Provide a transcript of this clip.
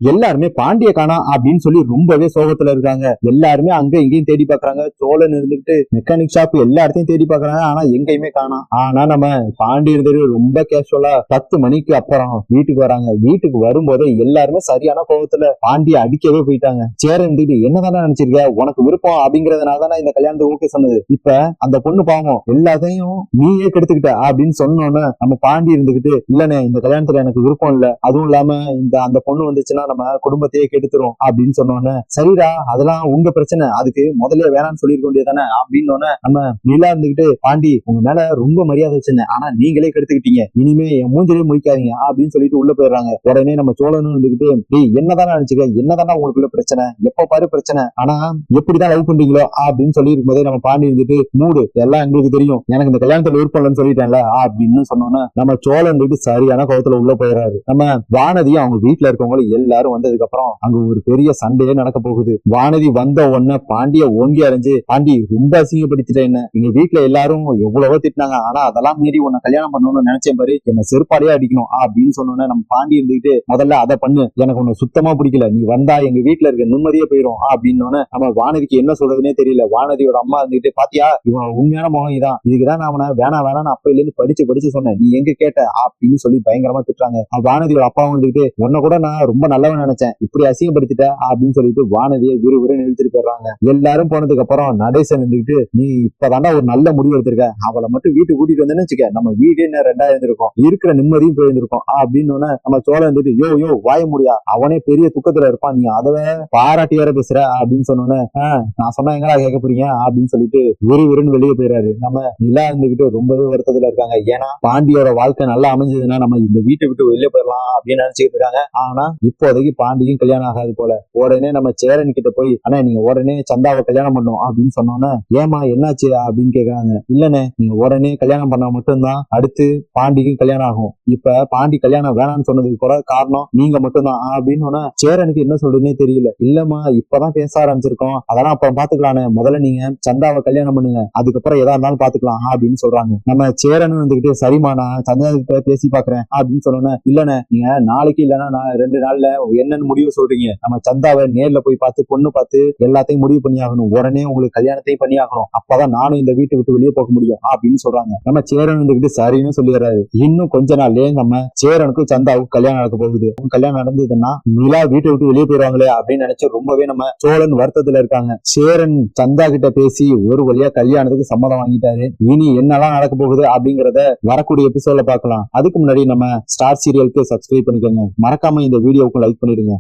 எல்லாருமே பாண்டிய காணா அப்படின்னு சொல்லி ரொம்பவே சோகத்துல இருக்காங்க. எல்லாருமே அங்க இங்கேயும் தேடி பாக்குறாங்க. சோழன் இருந்துகிட்டு மெக்கானிக் ஷாப் எல்லா இடத்தையும் தேடி பாக்குறாங்க. ஆனா எங்கேயுமே காணோம். ஆனா நம்ம பாண்டி இருந்தது ரொம்ப கேஷுவலா 10 மணிக்கு அப்புறம் வீட்டுக்கு வராங்க. வீட்டுக்கு வரும்போதே எல்லாருமே சரியான கோபத்துல பாண்டிய அடிக்கவே போயிட்டாங்க. சேர இருந்துட்டு என்னதானே நினைச்சிருக்க, உனக்கு விருப்பம் அப்படிங்கறதுனால தான் இந்த கல்யாணத்துக்கு ஓகே சொன்னது. இப்ப அந்த பொண்ணு பாவம் எல்லாத்தையும் நீயே கெடுத்துக்கிட்ட அப்படின்னு சொன்னோன்னு நம்ம பாண்டி இருந்துகிட்டு இல்லனே இந்த கல்யாணத்துல எனக்கு விருப்பம் இல்ல, அதுவும் இல்லாம அந்த பொண்ணு வந்துச்சுன்னா நம்ம குடும்பத்தையே கெடுத்துரும் அப்படின்னு சொன்னோன்னு சரிடா அதெல்லாம் உங்க பிரச்சனை, அதுக்கு முதல்ல வேணாம்னு சொல்லிருக்க வேண்டியதானே அப்படின்னு நம்ம நிலா இருந்துகிட்டு பாண்டி உங்க மேல ரொம்ப மரியாதை வச்சிருந்தேன், ஆனா நீங்களே கெடுத்துக்கிட்டீங்க, இனிமே என் மூஞ்சிலே முடிக்காதீங்க அப்படின்னு சொல்லிட்டு உள்ள போயிடுறாங்க. உடனே நம்ம சோழனும் இருந்துகிட்டு டேய் என்னதானே நினைச்சுக்க, என்னதானே உங்களுக்குள்ள பிரச்சனை, எப்ப பாரு பிரச்சனை, ஆனா எப்படிதான் லவ் பண்றீங்களோ அப்படின்னு சொல்லி இருக்கும்போதே நம்ம பாண்டி இருந்துட்டு மூடு எல்லாம் எங்களுக்கு தெரியும், எனக்கு இந்த கல்யாணத்துல விருப்பம் இல்லைன்னு சொல்லிட்டேன்ல அப்படின்னு சொன்னோன்னா நம்ம சோழன் இருந்துட்டு சரியான கோபத்துல உள்ள போயிடறாரு. நம்ம வானதியும் அவங்க வீட்டுல இருக்கவங்களும் எல்லாரும் வந்ததுக்கு அப்புறம் அங்க ஒரு பெரிய சண்டையே நடக்க போகுது. வானதி வந்த உடனே பாண்டிய ஓங்கி அரைஞ்சு பாண்டி ரொம்ப அசிங்கப்படுத்திட்ட, என்ன எங்க வீட்டுல எல்லாரும் எவ்வளவோ திட்டினாங்க, ஆனா அதெல்லாம் மீறி உன்னை கல்யாணம் பண்ணணும்னு நினைச்சேன் பாரு, என்ன செருப்பாடியே அடிக்கணும் அப்படின்னு சொன்னோன்னே நம்ம பாண்டி இருந்துகிட்டு முதல்ல அதை பண்ணு, எனக்கு உன்னை சுத்தமா பிடிக்கல, நீ வந்தா எங்க வீட்டுல இருக்க நிம்மதியே போயிடும் அப்படின்னு நம்ம வானதிக்கு என்ன சொல்றதுன்னே தெரியல. வானதியோட அம்மா இருந்துகிட்டு பாத்தியா இவன் உண்மையான முகம் இதான், இதுக்குதான் நான் அவனை வேணாம் அப்ப இல்லைன்னு படிச்சு சொன்னேன், நீ எங்க கேட்ட அப்படின்னு சொல்லி பயங்கரமா திட்டுறாங்க. வானதியோட அப்பா வந்துட்டு உன்ன கூட நான் ரொம்ப நல்லவன் நினைச்சேன், இப்படி அசிங்கப்படுத்திட்ட அப்படின்னு சொல்லிட்டு வானதியை விறுவிறுன்னு இழுத்துட்டு போயிடுறாங்க. எல்லாரும் போனதுக்கு அப்புறம் நடேசன் இருந்துகிட்டு நீ இப்பதாண்டா ஒரு நல்ல முடிவு எடுத்திருக்க, அவளை மட்டும் வீட்டுக்கு கூட்டிட்டு வந்தேன்னு வச்சுக்க நம்ம வீடு என்ன 2 இருந்திருக்கும், இருக்கிற நிம்மதியும் போயிருந்திருக்கும் அப்படின்னு நம்ம சோழ வந்துட்டு யோ வாய முடியா, அவனே பெரிய துக்கத்துல இருப்பான், நீ அதை பாராட்டி வேற பேசுற அப்படின்னு சொன்னோன்னே நான் சொன்னா எங்களா கேட்க போறீங்க அப்படின்னு சொல்லிட்டு விறுவிறுன்னு வெளியே போயிடாரு. நம்ம நிலா இருந்துகிட்டு ரொம்பவே வருத்தத்துல இருக்காங்க. ஏன்னா பாண்டியோட வாழ்க்கை நல்லா அமைஞ்சதுன்னா நம்ம இந்த வீட்டை விட்டு வெளியே போயிடலாம் அப்படின்னு நினைச்சிட்டு இருக்காங்க. ஆனா இப்போதைக்கு பாண்டியும் கல்யாணம் ஆகாது போல. உடனே நம்ம சேரன் கிட்ட போய் ஆனா நீங்க உடனே சந்தாவை கல்யாணம் பண்ணும் அப்படின்னு சொன்னோன்னே ஏமா என்னாச்சு அப்படின்னு கேக்குறாங்க. இல்லனே நீங்க உடனே கல்யாணம் பண்ணா மட்டும்தான் அடுத்து பாண்டிக்கும் கல்யாணம் ஆகும், இப்ப பாண்டி கல்யாணம் வேணாம்னு சொன்னதுக்கு கூட காரணம் நீங்க மட்டும்தான் அப்படின்னு சேரனுக்கு என்ன சொல்றதுன்னே தெரியல. இல்லம்மா இப்பதான் பேச ஆரம்பிச்சிருக்கோம், அதெல்லாம் அப்புறம் பாத்துக்கலான்னு, முதல்ல நீங்க சந்தாவை கல்யாணம் பண்ணுங்க, அதுக்கப்புறம் எதா இருந்தாலும் பாத்துக்கலாம் அப்படின்னு சொல்றாங்க. நம்ம சேரன் வந்துகிட்டு சரிமா நான் சந்தா பேசி பாக்குறேன் அப்படின்னு சொன்னோன்னே இல்லனே நீங்க நாளைக்கு இல்லைன்னா 2 நாள்ல என்னன்னு முடிவு சொல்றீங்க, நம்ம சந்தாவை நேர்ல போய் பார்த்து பொண்ணு பார்த்து எல்லாத்தையும் முடிவு பண்ணி ஆகணும், உடனே உங்களுக்கு கல்யாணத்தையும் பண்ணி ஆகணும், அப்பதான் நானும் இந்த வீட்டை விட்டு வெளியே போக முடியும் அப்படின்னு சொல்றாங்க. நம்ம சேரன் வந்துகிட்டு சரின்னு சொல்லிடுறாரு. இன்னும் கொஞ்ச நாள்லயே நம்ம சேரனுக்கும் சந்தாவுக்கும் கல்யாணம் நடக்க போகுது. கல்யாணம் நடந்ததுன்னா நிலா வீட்டை விட்டு வெளியே போயிருவாங்களே அப்படின்னு நினைச்சு ரொம்பவே நம்ம சோழன் வருத்தத்துல இருக்காங்க. சேரன் சந்தா கிட்ட பேசி ஒரு வழியா கல்யாணத்துக்கு சம்மதம் வாங்கிட்டாரு. இனி என்னெல்லாம் நடக்க போகுது அப்படிங்கறத வரக்கூடிய எபிசோட்ல பார்க்கலாம். அதுக்கு முன்னாடி நம்ம ஸ்டார் சீரியலுக்கு சப்ஸ்கிரைப் பண்ணிக்கோங்க. மறக்காம இந்த வீடியோவுக்கு லைக் பண்ணிடுங்க.